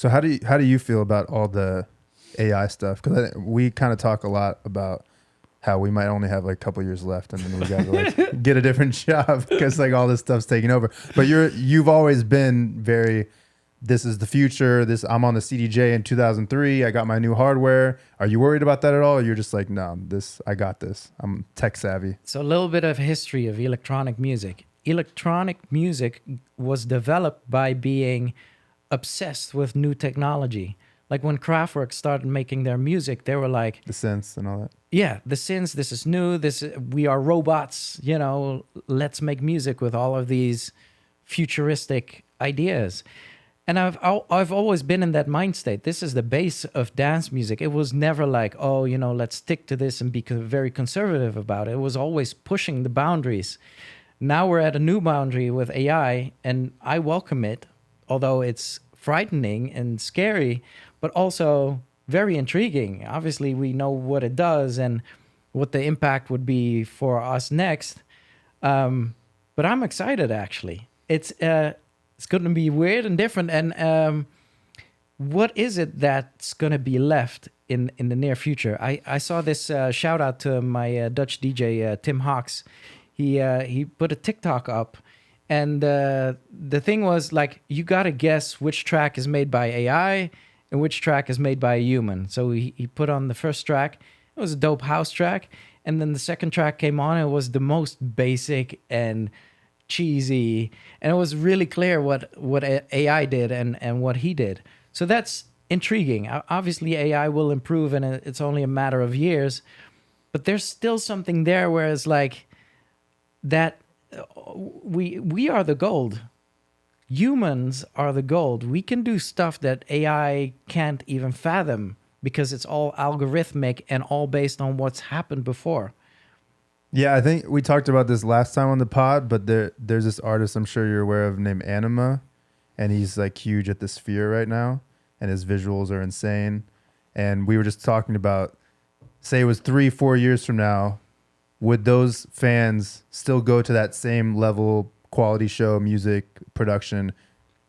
So how do you feel about all the AI stuff? Because we kind of talk a lot about how we might only have like a couple years left, and then we got to like get a different job because like all this stuff's taking over. But you've always been very. This is the future. I'm on the CDJ in 2003. I got my new hardware. Are you worried about that at all? Or you're just like, no, I got this. I'm tech savvy. So a little bit of history of electronic music. Electronic music was developed by being obsessed with new technology. Like when Kraftwerk started making their music, they were like, the synths and all that. yeah, the synths, this is new. We are robots, let's make music with all of these futuristic ideas. And I've always been in that mind state. This is the base of dance music. It was never like, oh, let's stick to this and be very conservative about it. It was always pushing the boundaries. Now we're at a new boundary with AI, and I welcome it, although it's frightening and scary, but also very intriguing. Obviously, we know what it does and what the impact would be for us next. But I'm excited, actually. It's going to be weird and different. And what is it that's going to be left in the near future? I saw this shout out to my Dutch DJ, Tim Hawks. He put a TikTok up. And the thing was, like, you got to guess which track is made by AI and which track is made by a human. So he put on the first track. It was a dope house track. And then the second track came on. It was the most basic and cheesy. And it was really clear what AI did and what he did. So that's intriguing. Obviously, AI will improve, and it's only a matter of years. But there's still something there where it's like that... We are the gold. Humans are the gold. We can do stuff that AI can't even fathom because it's all algorithmic and all based on what's happened before. Yeah, I think we talked about this last time on the pod, but there's this artist I'm sure you're aware of named Anima, and he's like huge at the Sphere right now, and his visuals are insane. And we were just talking about, say it was 3-4 years from now, would those fans still go to that same level quality show, music, production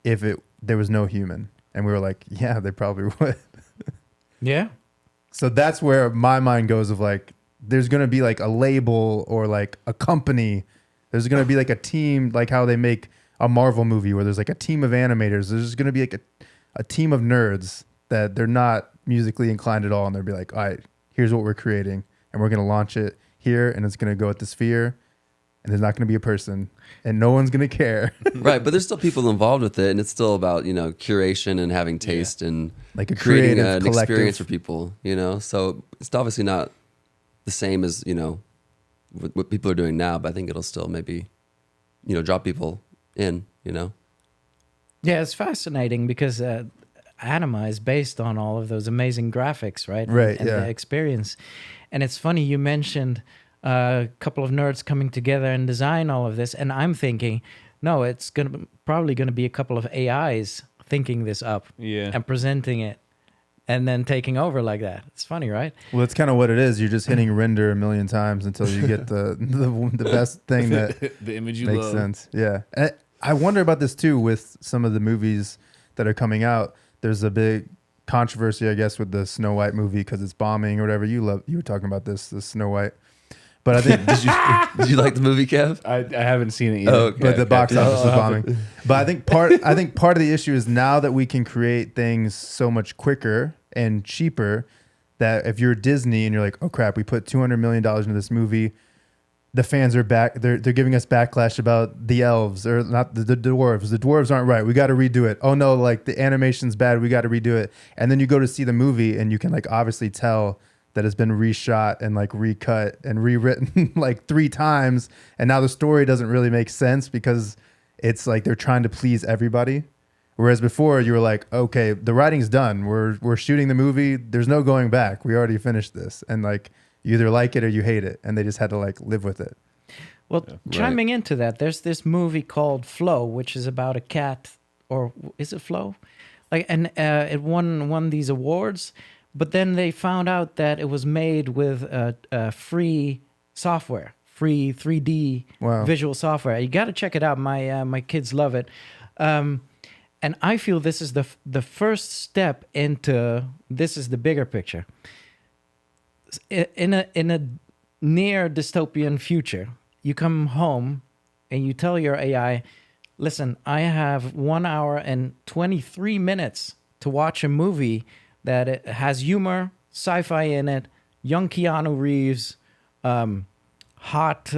if there was no human? And we were like, yeah, they probably would. Yeah. So that's where my mind goes of like, there's going to be like a label or like a company. There's going to be like a team, like how they make a Marvel movie where there's like a team of animators. There's going to be like a team of nerds that they're not musically inclined at all. And they'll be like, all right, here's what we're creating. And we're going to launch it here, and it's going to go at the Sphere, and there's not going to be a person, and no one's going to care. Right, but there's still people involved with it, and it's still about, curation and having taste and like creating an collective experience for people, So it's obviously not the same as, what people are doing now, but I think it'll still maybe, draw people in, Yeah, it's fascinating because Anima is based on all of those amazing graphics, right? Right, and yeah. the experience. And it's funny, you mentioned a couple of nerds coming together and design all of this. And I'm thinking, no, it's probably going to be a couple of AIs thinking this up and presenting it and then taking over like that. It's funny, right? Well, that's kind of what it is. You're just hitting render a million times until you get the best thing that the image you makes love. sense. Yeah. And I wonder about this too with some of the movies that are coming out. There's a big controversy, I guess, with the Snow White movie because it's bombing or whatever. You were talking about the Snow White. But I think did you like the movie, Kev? I haven't seen it yet. Oh, okay, but the box office is I'll bombing. But I think part of the issue is now that we can create things so much quicker and cheaper that if you're Disney and you're like, oh crap, we put $200 million into this movie, the fans are back. They're giving us backlash about the elves or not the dwarves. The dwarves aren't right. We got to redo it. Oh no, like the animation's bad. We got to redo it. And then you go to see the movie and you can like obviously tell that it's been reshot and like recut and rewritten like 3 times. And now the story doesn't really make sense because it's like they're trying to please everybody. Whereas before you were like, okay, the writing's done. We're shooting the movie. There's no going back. We already finished this. And like, you either like it or you hate it, and they just had to like live with it. Well, chiming into that, there's this movie called Flow, which is about a cat, or is it Flow? Like, and it won these awards, but then they found out that it was made with free software, free 3D visual software. You got to check it out. My kids love it. And I feel this is the first step into, this is the bigger picture. In a near dystopian future, you come home and you tell your AI, listen, I have 1 hour and 23 minutes to watch a movie that it has humor, sci-fi in it, young Keanu Reeves, hot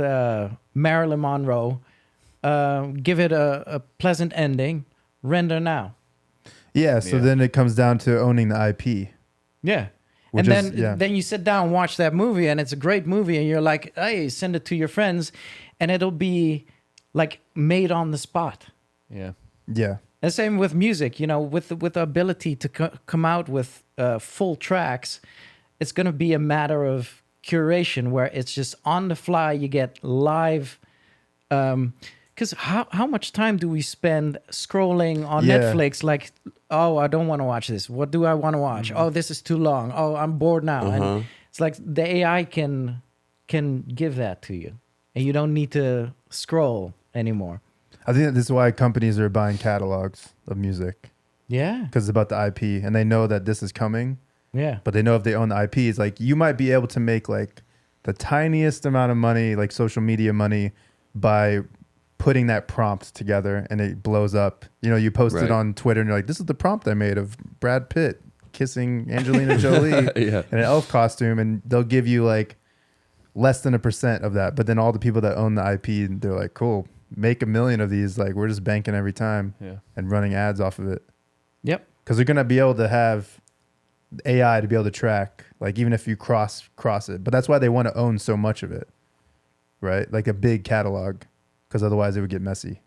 Marilyn Monroe, give it a pleasant ending, render now. Yeah. So then it comes down to owning the IP. Yeah. Which And is- yeah. then you sit down and watch that movie, and it's a great movie, and you're like, hey, send it to your friends, and it'll be like made on the spot. Yeah. Yeah. And same with music, you know, with the ability to come out with full tracks, it's going to be a matter of curation where it's just on the fly. You get live. Because how much time do we spend scrolling on Yeah. Netflix? Like, oh, I don't want to watch this. What do I want to watch? Oh, this is too long. Oh, I'm bored now. And it's like the AI can give that to you, and you don't need to scroll anymore. I think this is why companies are buying catalogs of music, Yeah, because it's about the IP, and they know that this is coming. yeah. But they know if they own the IP, it's like you might be able to make like the tiniest amount of money, like social media money, by putting that prompt together, and it blows up. You know, you post it Right. on Twitter, and you're like, "This is the prompt I made of Brad Pitt kissing Angelina Jolie Yeah. in an elf costume," and they'll give you like less than 1% of that. But then all the people that own the IP, they're like, "Cool, make 1 million of these. Like, we're just banking every time Yeah. and running ads off of it." Yep. Because they're gonna be able to have AI to be able to track, like even if you cross it. But that's why they want to own so much of it, right? Like a big catalog, because otherwise it would get messy.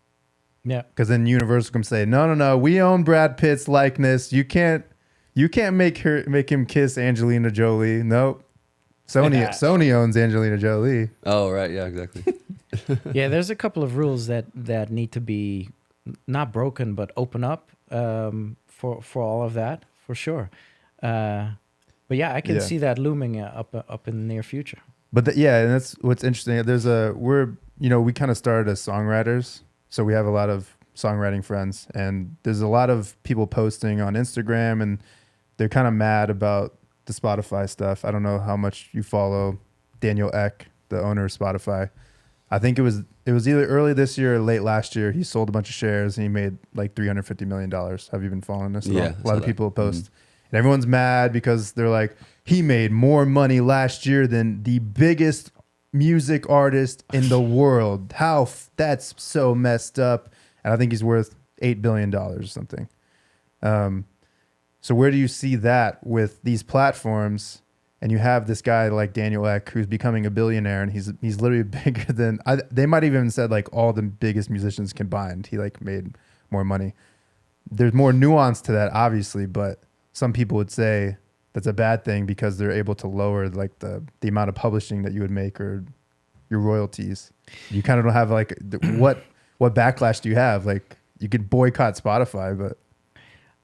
Yeah. Because then Universal can say, no, we own Brad Pitt's likeness. You can't make him kiss Angelina Jolie. Nope. Sony owns Angelina Jolie. Oh, right. Yeah, exactly. Yeah, there's a couple of rules that need to be not broken but open up for all of that for sure. But yeah, I can Yeah. see that looming up in the near future. But and that's what's interesting. We kind of started as songwriters, so we have a lot of songwriting friends, and there's a lot of people posting on Instagram, and they're kind of mad about the Spotify stuff. I don't know how much you follow Daniel Ek, the owner of Spotify. I think it was either early this year or late last year. He sold a bunch of shares and he made like $350 million. Have you been following this? Yeah, A lot of that. people post. And everyone's mad because they're like, he made more money last year than the biggest music artist in the world. That's so messed up. And I think he's worth $8 billion or something. So where do you see that with these platforms? And you have this guy like Daniel Ek who's becoming a billionaire, and he's literally bigger than they might even said like all the biggest musicians combined. He like made more money. There's more nuance to that, obviously, but some people would say that's a bad thing because they're able to lower like the amount of publishing that you would make or your royalties. You kind of don't have like what backlash do you have? Like you could boycott Spotify, but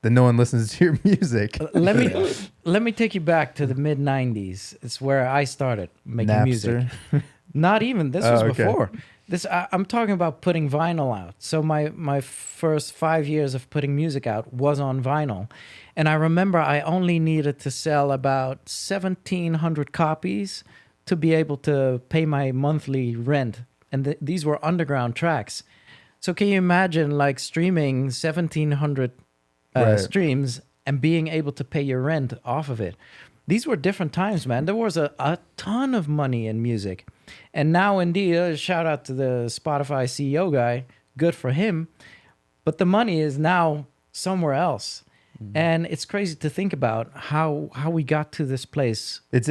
then no one listens to your music. Let me take you back to the mid '90s. It's where I started making music. Napster. Not even. This was okay. before. I'm talking about putting vinyl out. So my first 5 years of putting music out was on vinyl, and I remember I only needed to sell about 1,700 copies to be able to pay my monthly rent, and these were underground tracks. So can you imagine like streaming 1,700 Right. streams and being able to pay your rent off of it? These were different times, man. There was a ton of money in music. And now, indeed, shout out to the Spotify CEO guy. Good for him. But the money is now somewhere else. And it's crazy to think about how we got to this place. It's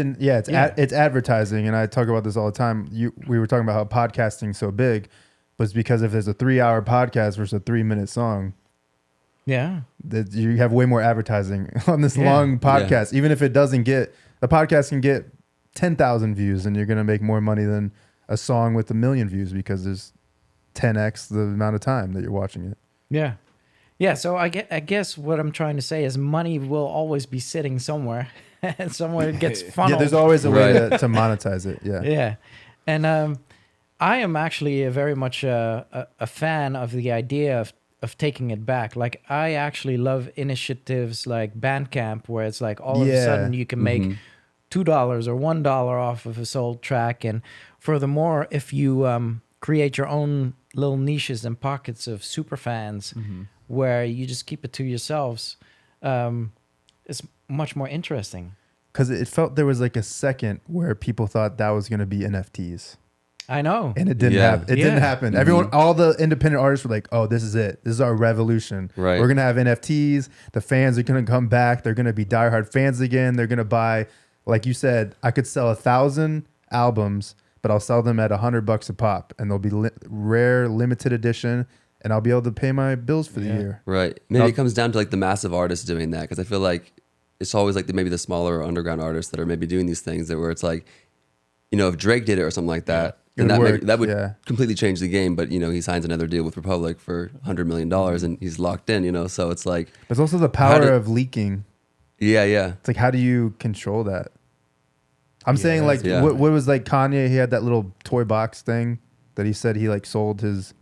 advertising, and I talk about this all the time. We were talking about how podcasting's so big, but it's because if there's a 3-hour podcast versus a 3-minute song, Yeah. that you have way more advertising on this Yeah. long podcast. Even if it doesn't get, the podcast can get 10,000 views, and you're going to make more money than a song with 1 million views because there's 10x the amount of time that you're watching it. Yeah. Yeah. So I guess what I'm trying to say is money will always be sitting somewhere, and somewhere it gets funneled. Yeah, there's always a way Right. to monetize it. Yeah. Yeah. And I am actually very much a fan of the idea of of taking it back. Like I actually love initiatives like Bandcamp, where it's like all of a Yeah. sudden you can make $2 or $1 off of a sold track. And furthermore, if you create your own little niches and pockets of super fans where you just keep it to yourselves, it's much more interesting. Because it felt there was like a second where people thought that was going to be NFTs. I know. And it didn't Yeah. happen. It didn't happen. Everyone, all the independent artists were like, "Oh, this is it. This is our revolution. Right. We're gonna have NFTs. The fans are gonna come back. They're gonna be diehard fans again. They're gonna buy, like you said, I could sell 1,000 albums, but I'll sell them at $100 a pop, and they'll be rare, limited edition, and I'll be able to pay my bills for the year." Right. Maybe it comes down to like the massive artists doing that, because I feel like it's always like maybe the smaller underground artists that are maybe doing these things that where it's like, you know, if Drake did it or something like that, then that would completely change the game. But, you know, he signs another deal with Republic for $100 million and he's locked in, you know, so it's like. There's also the power of leaking. Yeah, yeah. It's like, how do you control that? I'm saying like, Yeah. what was like Kanye, he had that little toy box thing that he said he like sold his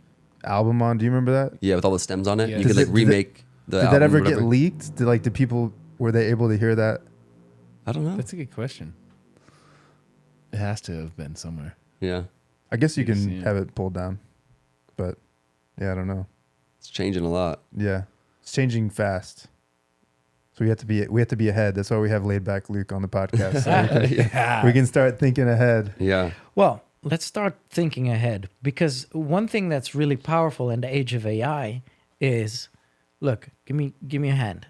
album on. Do you remember that? Yeah, with all the stems on it. Yeah. You could like remake the Did album. that ever or whatever. get leaked? Did people, were they able to hear that? I don't know. That's a good question. It has to have been somewhere. Yeah. I guess you You can can see it. have it pulled down, but yeah, I don't know. It's changing a lot. Yeah, it's changing fast, so we have to be ahead. That's why we have Laidbackluke on the podcast. So we can start thinking ahead. Yeah. Well, let's start thinking ahead, because one thing that's really powerful in the age of AI is, look, give me a hand.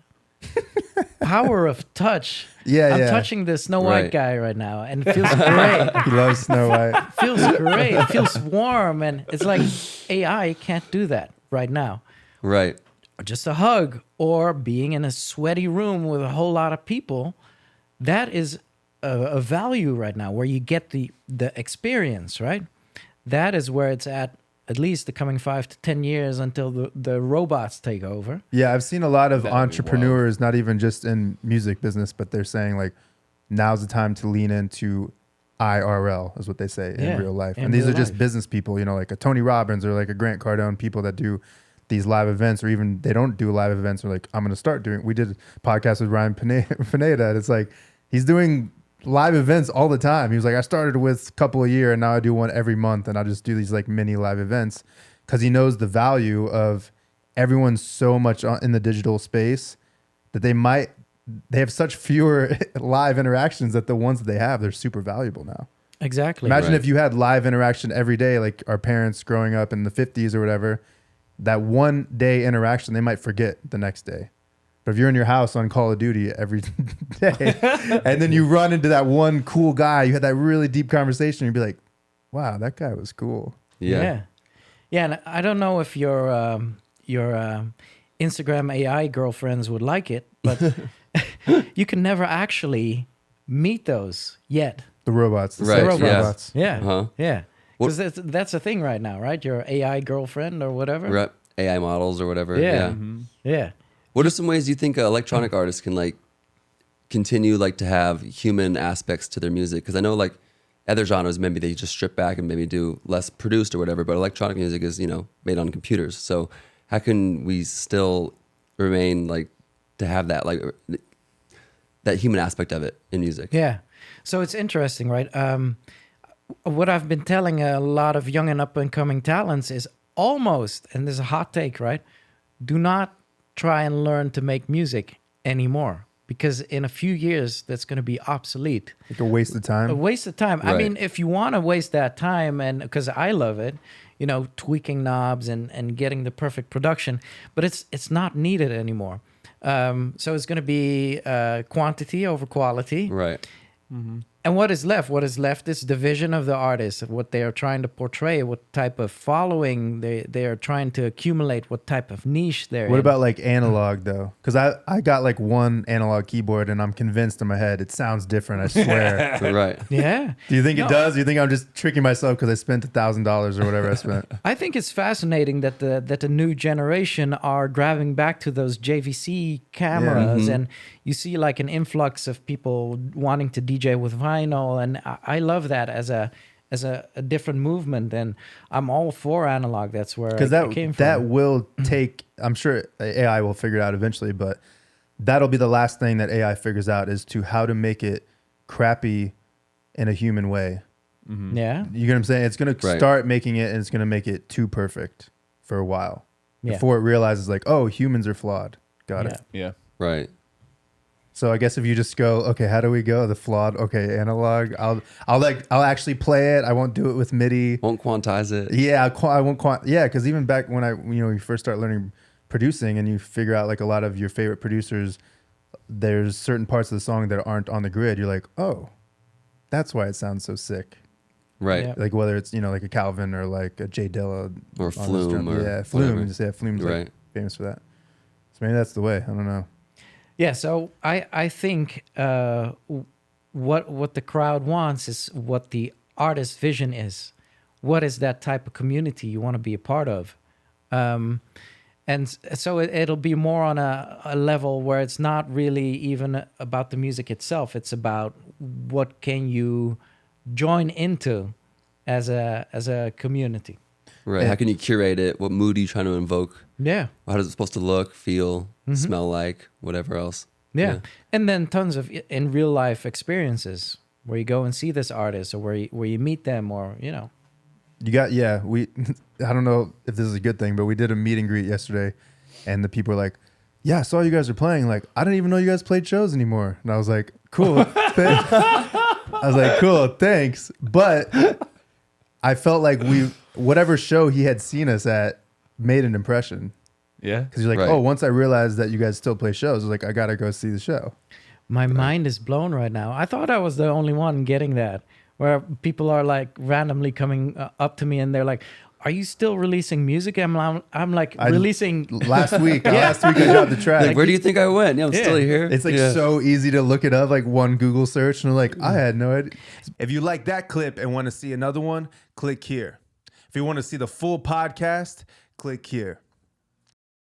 Power of touch. Yeah, I'm yeah. touching the Snow White Right. guy right now, and it feels great. He loves Snow White. Feels great. It feels warm, and it's like AI can't do that right now. Right. Just a hug or being in a sweaty room with a whole lot of people, that is a value right now where you get the experience, right? That is where it's at least the coming 5 to 10 years until the robots take over. Yeah, I've seen a lot of That'd be entrepreneurs, not even just in music business, but they're saying like, now's the time to lean into IRL, is what they say Yeah, in real life. in And these real are just life. business people, you know, like a Tony Robbins or like a Grant Cardone, people that do these live events, or even they don't do live events, or like, I'm going to start doing. We did a podcast with Ryan Pineda, and it's like he's doing live events all the time. He was like, I started with a couple a year, and now I do one every month, and I just do these like mini live events, because he knows the value of everyone's so much in the digital space that they have such fewer live interactions, that the ones that they have, they're super valuable now. Exactly. Imagine Right. if you had live interaction every day, like our parents growing up in the 50s or whatever. That one day interaction, they might forget the next day. But if you're in your house on Call of Duty every day, and then you run into that one cool guy, you had that really deep conversation, you'd be like, wow, that guy was cool. Yeah. Yeah, and I don't know if your Instagram AI girlfriends would like it, but you can never actually meet those yet. The robots. The Right, sex yeah. robots. Yeah, Uh-huh. yeah. What- Because that's a thing right now, right? Your AI girlfriend or whatever. Right. AI models or whatever. Yeah. Yeah. Yeah. What are some ways you think electronic artists can like continue like to have human aspects to their music? Because I know like other genres, maybe they just strip back and maybe do less produced or whatever, but electronic music is, you know, made on computers. So how can we still remain like to have that, like that human aspect of it in music? Yeah. So it's interesting, right? What I've been telling a lot of young and up and coming talents is almost, and this is a hot take, right? Do not try and learn to make music anymore, because in a few years that's going to be obsolete. Like a waste of time. A waste of time. I Right. mean, if you want to waste that time, and because I love it, you know, tweaking knobs and getting the perfect production, but it's not needed anymore. So it's going to be quantity over quality. Right. And what is left? What is left is the vision of the artist, what they are trying to portray, what type of following they are trying to accumulate, what type of niche they're What in. about like analog though? Because I got like one analog keyboard, and I'm convinced in my head it sounds different. I swear. Right. Yeah. Do you think No. it does? Do you think I'm just tricking myself because I spent $1,000 or whatever I spent? I think it's fascinating that the new generation are grabbing back to those JVC cameras, and you see like an influx of people wanting to DJ with vinyl, and I love that as as a different movement, and I'm all for analog. That's where Because I came from. that will take, I'm sure AI will figure it out eventually, but that'll be the last thing that AI figures out is to how to make it crappy in a human way. Yeah. You get what I'm saying? It's going to start making it, and it's going to make it too perfect for a while before it realizes like, oh, humans are flawed. Got it. Yeah. Right. So I guess if you just go, okay, how do we go? The flawed, okay, analog. I'll actually play it. I won't do it with MIDI. Won't quantize it. Yeah, I won't yeah, because even back when you first start learning producing and you figure out like a lot of your favorite producers, there's certain parts of the song that aren't on the grid. You're like, oh, that's why it sounds so sick. Right. Yeah. Like whether it's like a Calvin or like a Jay Dilla Or Flume or Flume. whatever. Just, Flume's Right. like famous for that. So maybe that's the way. I don't know. Yeah, so I think what the crowd wants is what the artist's vision is. What is that type of community you want to be a part of? And so it'll be more on a level where it's not really even about the music itself. It's about what can you join into as a community. Right. How can you curate it? What mood are you trying to invoke? Yeah. How is it supposed to look, feel, smell like, whatever else? Yeah. And then tons of in real life experiences where you go and see this artist or where you meet them or, You got, we, I don't know if this is a good thing, but we did a meet and greet yesterday and the people were like, yeah, I saw you guys are playing. Like, I didn't even know you guys played shows anymore. And I was like, cool. I was like, cool, thanks. But I felt like whatever show he had seen us at made an impression. Yeah. Because you're like, oh, once I realized that you guys still play shows, I was like, I got to go see the show. My mind is blown right now. I thought I was the only one getting that, where people are like randomly coming up to me and they're like, are you still releasing music? I'm like releasing. Last week I dropped the track. Like, where do you think I went? Yeah, I'm still here. It's like so easy to look it up, like one Google search, and like, I had no idea. If you like that clip and want to see another one, click here. If you want to see the full podcast, click here.